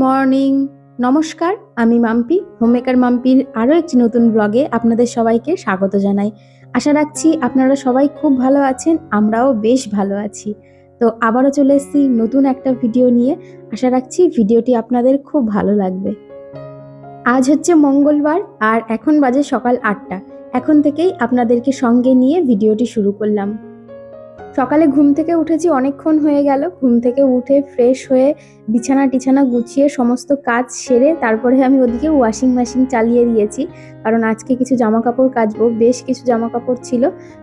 Morning. নমস্কার, আমি Mampi. Homemaker মাম্পির আরও একটি নতুন ব্লগে আপনাদের সবাইকে স্বাগত জানাই। আশা রাখছি আপনারা সবাই খুব ভালো আছেন, আমরাও বেশ ভালো আছি। তো আবারও চলে এসেছি নতুন একটা ভিডিও নিয়ে। আশা রাখছি ভিডিওটি আপনাদের খুব ভালো লাগবে। আজ হচ্ছে মঙ্গলবার আর এখন বাজে সকাল 8টা। এখন থেকেই আপনাদেরকে সঙ্গে নিয়ে ভিডিওটি শুরু করলাম। সকালে ঘুম থেকে উঠেছি, অনেকক্ষণ হয়ে গেল। ঘুম থেকে উঠে ফ্রেশ হয়ে বিছানা গুছিয়ে সমস্ত কাজ সেরে তারপরে আমি ওদিকে ওয়াশিং মেশিন চালিয়ে দিয়েছি, কারণ আজকে কিছু জামা কাপড় কাচবো, বেশ কিছু জামা কাপড় ছিল।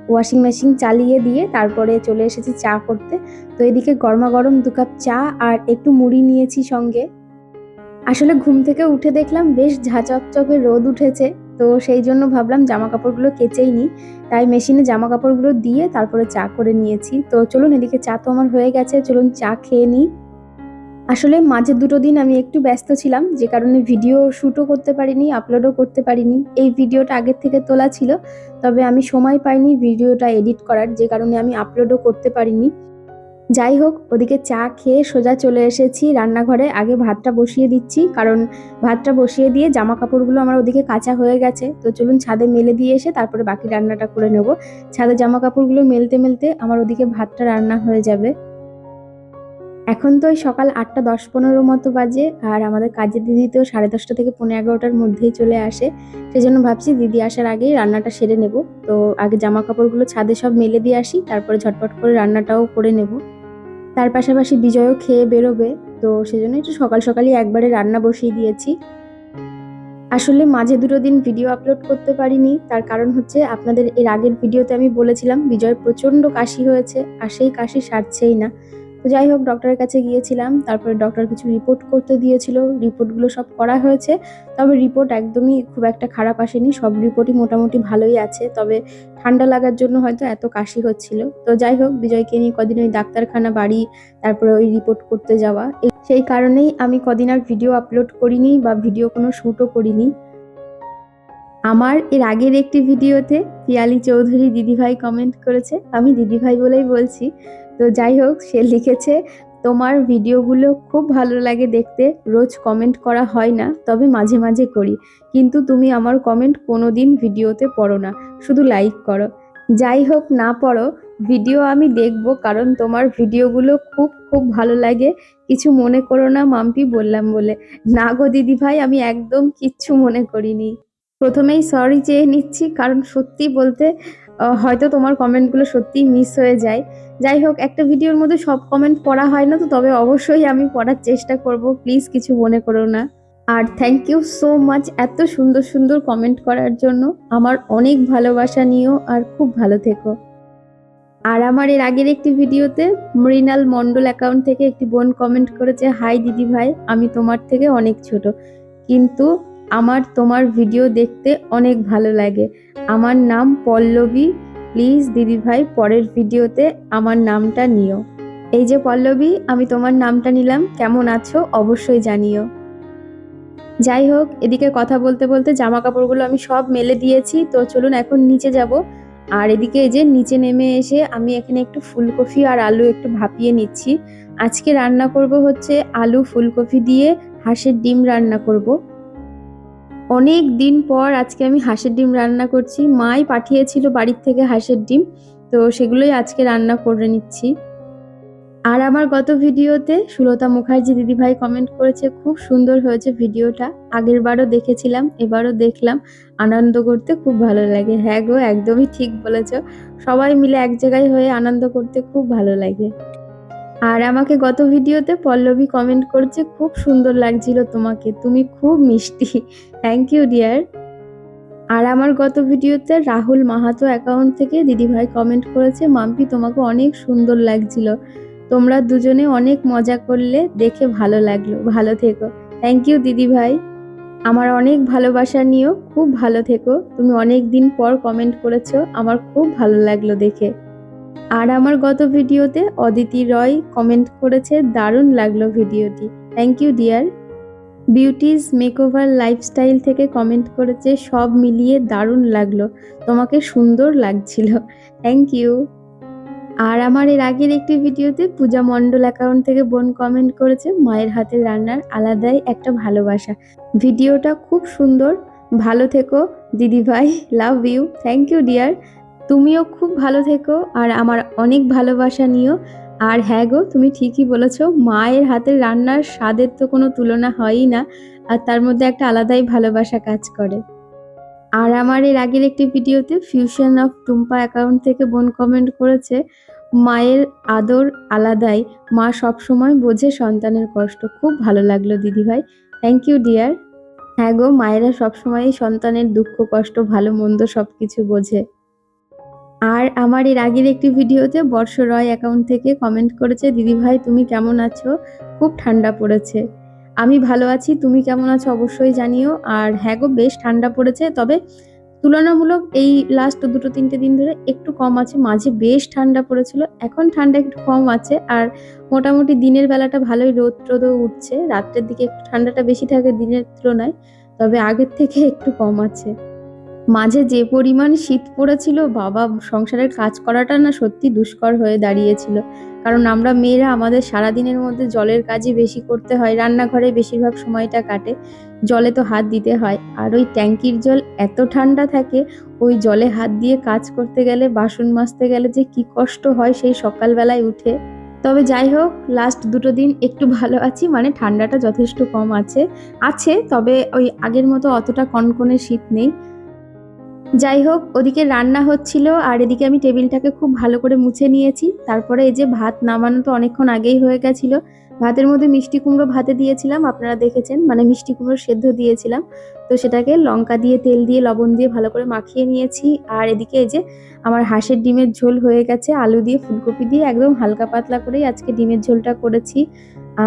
ওয়াশিং মেশিন চালিয়ে দিয়ে তারপরে চলে এসেছি চা করতে। তো এদিকে গরমাগরম 2 কাপ চা আর একটু মুড়ি নিয়েছি সঙ্গে। আসলে ঘুম থেকে উঠে দেখলাম বেশ ঝাঁচকচকে রোদ উঠেছে, তো সেই জন্য ভাবলাম জামা কাপড়গুলো কেচেই নিই। তাই মেশিনে জামা কাপড়গুলো দিয়ে তারপরে চা করে নিয়েছি। তো চলুন, এদিকে চা তো আমার হয়ে গেছে, চলুন চা খেয়ে নিই। আসলে মাঝে 2 দিন আমি একটু ব্যস্ত ছিলাম, যে কারণে ভিডিও শ্যুটও করতে পারিনি, আপলোডও করতে পারিনি। এই ভিডিওটা আগের থেকে তোলা ছিল, তবে আমি সময় পাইনি ভিডিওটা এডিট করার, যে কারণে আমি আপলোডও করতে পারিনি। যাই হোক, ওদিকে চা খেয়ে সোজা চলে এসেছি রান্নাঘরে। আগে ভাতটা বসিয়ে দিচ্ছি, কারণ ভাতটা বসিয়ে দিয়ে জামা কাপড়গুলো আমার ওদিকে কাঁচা হয়ে গেছে। তো চলুন ছাদে মেলে দিয়ে এসে তারপরে বাকি রান্নাটা করে নেব। ছাদে জামা কাপড়গুলো মেলতে মেলতে আমার ওদিকে ভাতটা রান্না হয়ে যাবে। এখন তো ওই সকাল 8:10-15 মতো বাজে, আর আমাদের কাজের দিদি তো 10:30 থেকে 11:15টার মধ্যেই চলে আসে। সেজন্য ভাবছি দিদি আসার আগেই রান্নাটা সেরে নেব। তো আগে জামা কাপড়গুলো ছাদে সব মেলে দিয়ে আসি, তারপরে ঝটপট করে রান্নাটাও করে নেব। তার পাশাপাশি বিজয়ও খেয়ে বেরোবে, তো সেজন্য একটু সকাল সকালই একবারে রান্না বসিয়ে দিয়েছি। আসলে মাঝে 2 দিন ভিডিও আপলোড করতে পারিনি, তার কারণ হচ্ছে আপনাদের এর আগের ভিডিওতে আমি বলেছিলাম বিজয়ের প্রচণ্ড কাশি হয়েছে, আর সেই কাশি সারছেই না। তো যাই হোক, ডক্টরের কাছে গিয়েছিলাম, তারপরে ডক্টর কিছু রিপোর্ট করতে দিয়েছিল, রিপোর্টগুলো সব করা হয়েছে। তবে রিপোর্ট একদমই খুব একটা খারাপ আসেনি, সব রিপোর্টই মোটামুটি ভালোই আছে। তবে ঠান্ডা লাগার জন্য হয়তো এত কাশি হচ্ছিল। তো যাই হোক, বিজয়কে নিয়ে কদিন ওই ডাক্তারখানা, বাড়ি, তারপরে ওই রিপোর্ট করতে যাওয়া, সেই কারণেই আমি কদিন আর ভিডিও আপলোড করিনি বা ভিডিও কোনো শ্যুটও করিনি। আমার এর আগের একটি ভিডিওতে পিয়ালি চৌধুরী দিদিভাই কমেন্ট করেছে, আমি দিদিভাই বলেই বলছি। তো যাই হোক, সে লিখেছে, তোমার ভিডিওগুলো খুব ভালো লাগে দেখতে, রোজ কমেন্ট করা হয় না, তবে মাঝে মাঝে করি, কিন্তু তুমি আমার কমেন্ট কোনোদিন ভিডিওতে পড়ো না, শুধু লাইক করো। যাই হোক, না পড়ো, ভিডিও আমি দেখব, কারণ তোমার ভিডিওগুলো খুব খুব ভালো লাগে। কিছু মনে করো না মাম্পি বললাম বলে। না গো দিদিভাই, আমি একদম কিচ্ছু মনে করিনি। প্রথমেই সরি চেয়ে নিচ্ছি, কারণ সত্যি বলতে হয়তো তোমার কমেন্টগুলো সত্যিই মিস হয়ে যায়। যাই হোক, একটা ভিডিওর মধ্যে সব কমেন্ট পড়া হয় না, তো তবে অবশ্যই আমি পড়ার চেষ্টা করব, প্লিজ কিছু মনে করো না। আর থ্যাংক ইউ সো মাচ এত সুন্দর সুন্দর কমেন্ট করার জন্য। আমার অনেক ভালোবাসা নিও, আর খুব ভালো থেকো। আর আমার এর আগের একটি ভিডিওতে মৃণাল মণ্ডল অ্যাকাউন্ট থেকে একটি বোন কমেন্ট করেছে, হাই দিদি ভাই, আমি তোমার থেকে অনেক ছোট, কিন্তু আমার তোমার ভিডিও দেখতে অনেক ভালো লাগে। আমার নাম পল্লবী, প্লিজ দিদি ভাই পরের ভিডিওতে আমার নামটা নিও। এই যে পল্লবী, আমি তোমার নামটা নিলাম, কেমন আছো অবশ্যই জানিও। যাই হোক, এদিকে কথা বলতে বলতে জামা কাপড়গুলো আমি সব মেলে দিয়েছি। তো চলুন এখন নিচে যাব। আর এদিকে এই যে নিচে নেমে এসে আমি এখানে একটু ফুলকপি আর আলু একটু ভাপিয়ে নিচ্ছি। আজকে রান্না করব হচ্ছে আলু ফুলকপি দিয়ে হাঁসের ডিম রান্না করব। অনেক দিন পর আজকে আমি হাঁসের ডিম রান্না করছি। মাই পাঠিয়েছিল বাড়ির থেকে হাঁসের ডিম, তো সেগুলোই আজকে রান্না করে নিচ্ছি। আর আমার গত ভিডিওতে সুলতা মুখার্জি দিদিভাই কমেন্ট করেছে, খুব সুন্দর হয়েছে ভিডিওটা, আগের বারও দেখেছিলাম, এবারও দেখলাম, আনন্দ করতে খুব ভালো লাগে। হ্যাঁ গো, একদমই ঠিক বলেছ, সবাই মিলে এক জায়গায় হয়ে আনন্দ করতে খুব ভালো লাগে। আর আমাকে গত ভিডিওতে পল্লবী কমেন্ট করেছে, খুব সুন্দর লাগছিল তোমাকে, তুমি খুব মিষ্টি। Thank you deer. আর আমার গত ভিডিওতে রাহুল মাহাতো অ্যাকাউন্ট থেকে দিদিভাই কমেন্ট করেছে, মাম্পি তোমাকে অনেক সুন্দর লাগছিল, তোমরা দুজনে অনেক মজা করলে, দেখে ভালো লাগলো, ভালো থেকো। থ্যাংক ইউ দিদিভাই, আমার অনেক ভালোবাসা নিও, খুব ভালো থেকো। তুমি অনেক দিন পর কমেন্ট করেছো, আমার খুব ভালো লাগলো দেখে। আর আমার গত ভিডিওতে অদিতি রয় কমেন্ট করেছে, দারুণ লাগলো ভিডিওটি, thank you dear. Beauty's makeover lifestyle থেকে কমেন্ট করেছে, সব মিলিয়ে দারুণ লাগলো, তোমাকে সুন্দর লাগছিল, থ্যাংক ইউ। আর আমার এর আগের একটি ভিডিওতে পূজা মণ্ডল অ্যাকাউন্ট থেকে বোন কমেন্ট করেছে মায়ের হাতের রান্নার আলাদাই একটা ভালোবাসা। ভিডিওটা খুব সুন্দর। ভালো থেকো দিদিভাই, love you, thank you dear. তুমিও খুব ভালো থেকো আর আমার অনেক ভালোবাসা নিও। আর হ্যাঁ গো, তুমি ঠিকই বলেছো, মায়ের হাতের রান্নার স্বাদের তো কোনো তুলনা হয়ই না, আর তার মধ্যে একটা আলাদাই ভালোবাসা কাজ করে। আর আমার এর আগের একটি ভিডিওতে ফিউশন অফ টুম্পা অ্যাকাউন্ট থেকে বোন কমেন্ট করেছে মায়ের আদর আলাদাই, মা সবসময় বোঝে সন্তানের কষ্ট। খুব ভালো লাগলো দিদিভাই, থ্যাংক ইউ ডিয়ার। হ্যাঁ গো, মায়েরা সবসময়ই সন্তানের দুঃখ কষ্ট ভালো মন্দ সবকিছু বোঝে। আর আমার এর আগের একটি ভিডিওতে বর্ষ রয় অ্যাকাউন্ট থেকে কমেন্ট করেছে দিদিভাই তুমি কেমন আছো, খুব ঠান্ডা পড়েছে। আমি ভালো আছি, তুমি কেমন আছো অবশ্যই জানিও। আর হ্যাঁ গো, বেশ ঠান্ডা পড়েছে, তবে তুলনামূলক এই লাস্ট 2-3 দিন ধরে একটু কম আছে। মাঝে বেশ ঠান্ডা পড়েছিল, এখন ঠান্ডা একটু কম আছে। আর মোটামুটি দিনের বেলাটা ভালোই রোদ টোদও উঠছে, রাত্রের দিকে একটু ঠান্ডাটা বেশি থাকে দিনের তুলনায়, তবে আগের থেকে একটু কম আছে। মাঝে যে পরিমাণ শীত পড়েছিল বাবা, সংসারের কাজ করাটা না সত্যি দুষ্কর হয়ে দাঁড়িয়েছিল। কারণ আমরা মেয়েরা আমাদের সারাদিনের মধ্যে জলের কাজই বেশি করতে হয়, রান্নাঘরে বেশিরভাগ সময়টা কাটে, জলে তো হাত দিতে হয়। আর ওই ট্যাঙ্কির জল এত ঠান্ডা থাকে, ওই জলে হাত দিয়ে কাজ করতে গেলে, বাসন মাজতে গেলে যে কি কষ্ট হয় সেই সকালবেলায় উঠে। তবে যাই হোক, লাস্ট 2 দিন একটু ভালো আছি, মানে ঠান্ডাটা যথেষ্ট কম আছে আছে তবে ওই আগের মতো অতটা কনকনে শীত নেই। যাই হোক, ওদিকে রান্না হচ্ছিল আর এদিকে আমি টেবিলটাকে খুব ভালো করে মুছে নিয়েছি। তারপরে এই যে ভাত নামানো তো অনেকক্ষণ আগেই হয়ে গেছিল। ভাতের মধ্যে মিষ্টি কুমড়ো ভাতে দিয়েছিলাম, আপনারা দেখেছেন, মানে মিষ্টি কুমড়ো সেদ্ধ দিয়েছিলাম। তো সেটাকে লঙ্কা দিয়ে তেল দিয়ে লবণ দিয়ে ভালো করে মাখিয়ে নিয়েছি। আর এদিকে এই যে আমার হাঁসের ডিমের ঝোল হয়ে গেছে, আলু দিয়ে ফুলকপি দিয়ে একদম হালকা পাতলা করেই আজকে ডিমের ঝোলটা করেছি।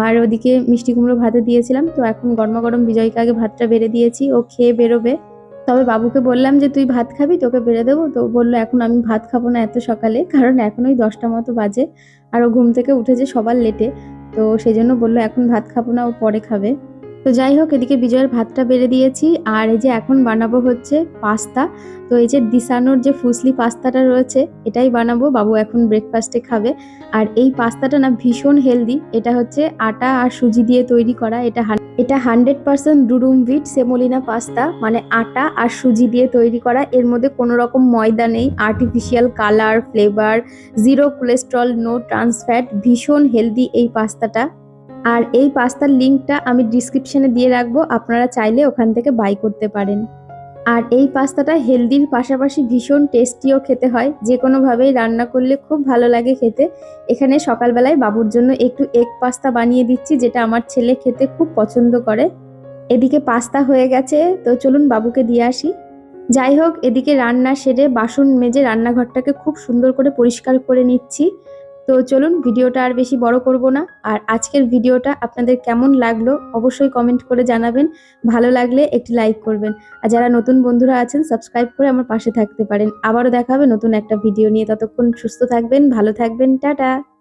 আর ওদিকে মিষ্টি কুমড়ো ভাতে দিয়েছিলাম। তো এখন গরমা গরম বিজয়কে আগে ভাতটা বেড়ে দিয়েছি, ও খেয়ে বেরোবে। তবে বাবুকে বললাম যে তুই ভাত খাবি, তোকে বেড়ে দেবো। তো বললো এখন আমি ভাত খাবো না এত সকালে, কারণ এখন ওই 10টা মতো বাজে আর ও ঘুম থেকে উঠেছে সবার লেটে। তো সেই জন্য বললো এখন ভাত খাবো না, ও পরে খাবে। তো যাই হোক, এদিকে বিজয়ের ভাতটা বেড়ে দিয়েছি। আর এই যে এখন বানাবো হচ্ছে পাস্তা। তো এই যে দিসানোর যে ফুসলি পাস্তাটা রয়েছে এটাই বানাবো, বাবু এখন ব্রেকফাস্টে খাবে। আর এই পাস্তাটা না ভীষণ হেলদি, এটা হচ্ছে আটা আর সুজি দিয়ে তৈরি করা। এটা 100% ডুরুম ভিট সেমোলিনা পাস্তা, মানে আটা আর সুজি দিয়ে তৈরি করা। এর মধ্যে কোনো রকম ময়দা নেই, artificial colour, flavour, zero cholesterol, no trans fat, ভীষণ হেলদি এই পাস্তাটা। আর এই পাস্তার লিঙ্কটা আমি ডিসক্রিপশনে দিয়ে রাখবো, আপনারা চাইলে ওখান থেকে বাই করতে পারেন। আর এই পাস্তাটা হেলদির পাশাপাশি ভীষণ টেস্টিও খেতে হয়, যে কোনোভাবেই রান্না করলে খুব ভালো লাগে খেতে। এখানে সকালবেলায় বাবুর জন্য একটু এগ পাস্তা বানিয়ে দিচ্ছি, যেটা আমার ছেলে খেতে খুব পছন্দ করে। এদিকে পাস্তা হয়ে গেছে, তো চলুন বাবুকে দিয়ে আসি। যাই হোক, এদিকে রান্না সেরে বাসন মেজে রান্নাঘরটাকে খুব সুন্দর করে পরিষ্কার করে নিচ্ছি। তো চলুন, ভিডিওটা আর বেশি বড় করব না। আর আজকের ভিডিওটা আপনাদের কেমন লাগলো অবশ্যই কমেন্ট করে জানাবেন। ভালো লাগলে একটি লাইক করবেন। আর যারা নতুন বন্ধুরা আছেন সাবস্ক্রাইব করে আমার পাশে থাকতে পারেন। আবারও দেখা হবে নতুন একটা ভিডিও নিয়ে, ততক্ষণ সুস্থ থাকবেন, ভালো থাকবেন, টাটা।